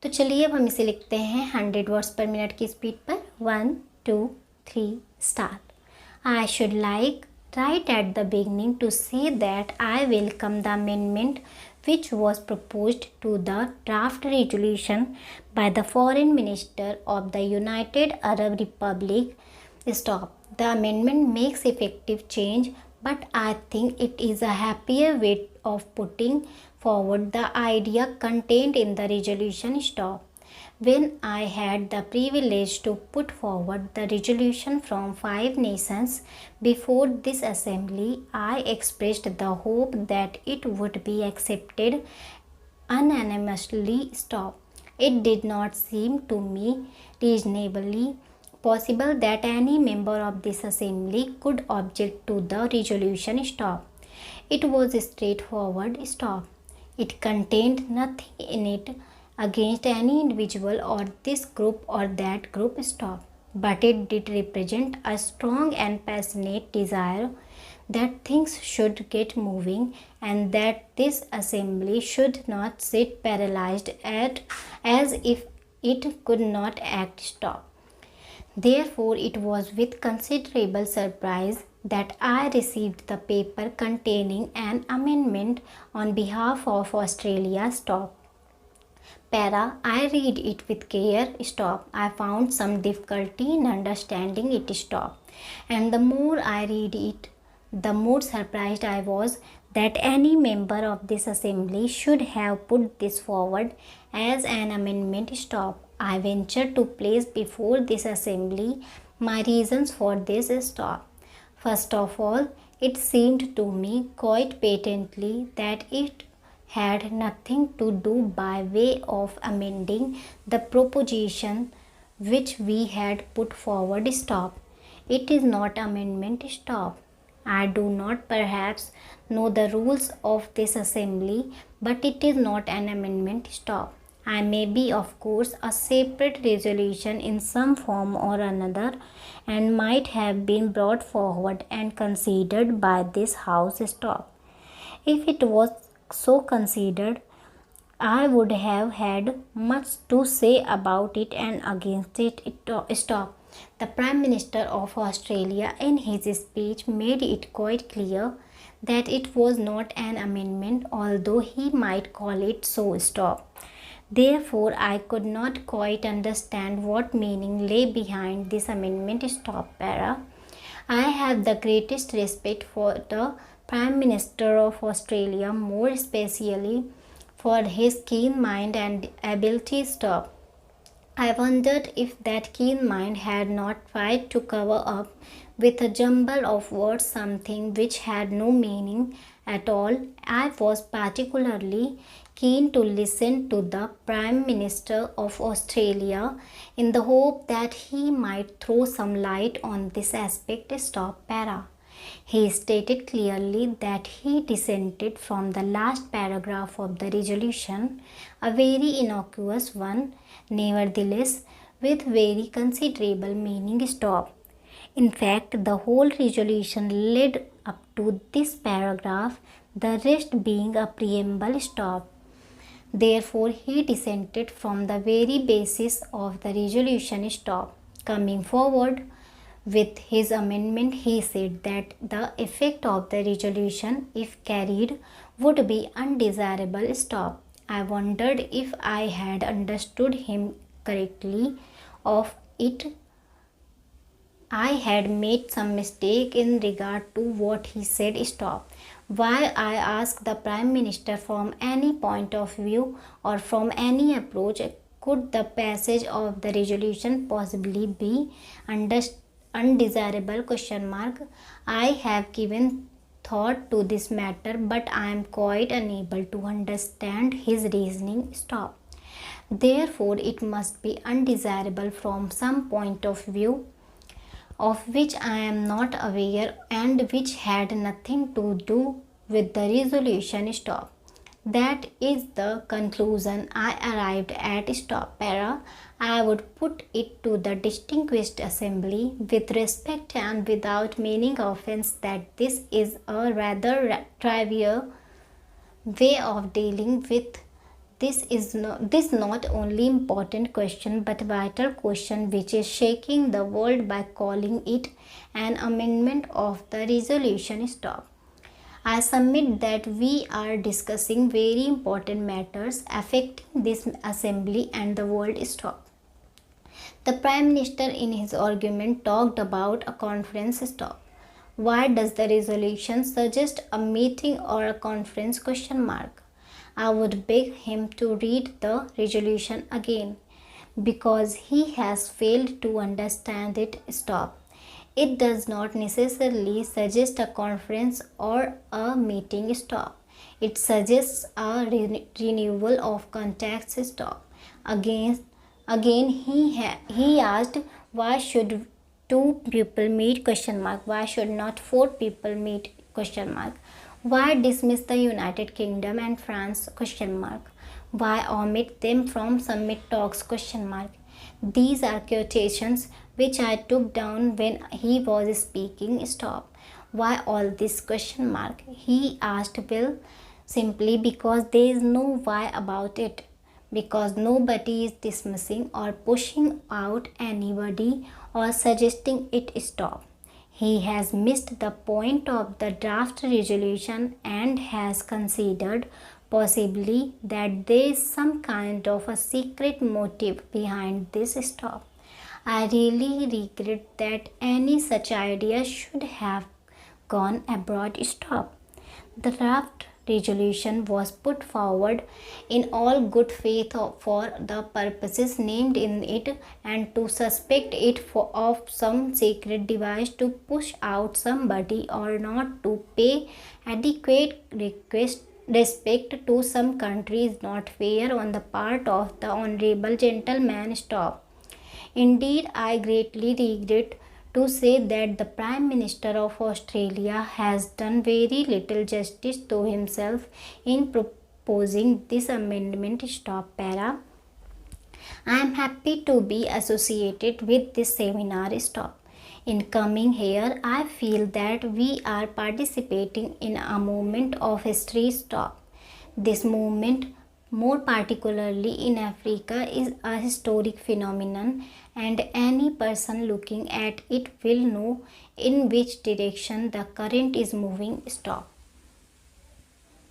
तो चलिए अब हम इसे लिखते हैं 100 वर्ड्स पर मिनट की स्पीड पर। 1 2 3 start. I should like right at the beginning to say that I welcome the amendment which was proposed to the draft resolution by the Foreign Minister of the United Arab Republic. Stop. The amendment makes effective change, but I think it is a happier way of putting forward the idea contained in the resolution. Stop. When I had the privilege to put forward the resolution from 5 nations before this assembly, I expressed the hope that it would be accepted unanimously. Stop. It did not seem to me reasonably possible that any member of this assembly could object to the resolution. Stop. It was straightforward. Stop. It contained nothing in it against any individual or this group or that group. Stop. But it did represent a strong and passionate desire that things should get moving and that this assembly should not sit paralyzed as if it could not act. Stop. Therefore, it was with considerable surprise that I received the paper containing an amendment on behalf of Australia. Stop. Para, I read it with care. Stop. I found some difficulty in understanding it. Stop. And the more I read it, the more surprised I was that any member of this assembly should have put this forward as an amendment. Stop. I venture to place before this assembly my reasons for this. Stop. First of all, it seemed to me quite patently that it had nothing to do by way of amending the proposition which we had put forward. Stop. It is not amendment. Stop. I do not perhaps know the rules of this assembly, but it is not an amendment. Stop. I may be, of course, a separate resolution in some form or another and might have been brought forward and considered by this House. Stop. If it was so considered, I would have had much to say about it and against it. Stop. The Prime Minister of Australia in his speech made it quite clear that it was not an amendment, although he might call it so. Stop. Therefore, I could not quite understand what meaning lay behind this amendment. Stop. Para. I have the greatest respect for the Prime Minister of Australia, more especially for his keen mind and ability. Stop. I wondered if that keen mind had not tried to cover up with a jumble of words something which had no meaning at all. I was particularly keen to listen to the Prime Minister of Australia in the hope that he might throw some light on this aspect. Stop. Para. He stated clearly that he dissented from the last paragraph of the resolution, a very innocuous one, nevertheless, with very considerable meaning. Stop. In fact, the whole resolution led up to this paragraph, the rest being a preamble. Stop. Therefore, he dissented from the very basis of the resolution. Stop. Coming forward with his amendment, he said that the effect of the resolution, if carried, would be undesirable. Stop. I wondered if I had understood him correctly, of it I had made some mistake in regard to what he said. Stop. Why, I asked the Prime Minister, from any point of view or from any approach, could the passage of the resolution possibly be undesirable? Question mark. I have given thought to this matter, but I am quite unable to understand his reasoning. Stop. Therefore, it must be undesirable from some point of view of which I am not aware and which had nothing to do with the resolution. Stop. That is the conclusion I arrived at. Stop. Para. I would put it to the distinguished assembly with respect and without meaning offense that this is a rather trivial way of dealing with This not only important question but vital question which is shaking the world by calling it an amendment of the resolution. Stop. I submit that we are discussing very important matters affecting this assembly and the world. Stop. The Prime Minister in his argument talked about a conference. Stop. Why does the resolution suggest a meeting or a conference? Question mark. I would beg him to read the resolution again because he has failed to understand it. Stop. It does not necessarily suggest a conference or a meeting. Stop. It suggests a renewal of contacts. Stop. Again he asked, why should two people meet? Question mark. Why should not four people meet? Question mark. Why dismiss the United Kingdom and France? Question mark. Why omit them from summit talks? Question mark. These are quotations which I took down when he was speaking. Stop. Why all this? Question mark. He asked Bill. Simply because there is no why about it. Because nobody is dismissing or pushing out anybody or suggesting it. Stop. He has missed the point of the draft resolution and has considered possibly that there is some kind of a secret motive behind this. Stop. I really regret that any such idea should have gone abroad. Stop. The draft resolution was put forward in all good faith for the purposes named in it, and to suspect it of some secret device to push out somebody or not to pay adequate respect to some country is not fair on the part of the honorable gentleman. Stop. Indeed, I greatly regret to say that the Prime Minister of Australia has done very little justice to himself in proposing this amendment. Stop. Para. I am happy to be associated with this seminar. Stop. In coming here, I feel that we are participating in a moment of history. Stop. This movement, more particularly in Africa, is a historic phenomenon, and any person looking at it will know in which direction the current is moving. Stop.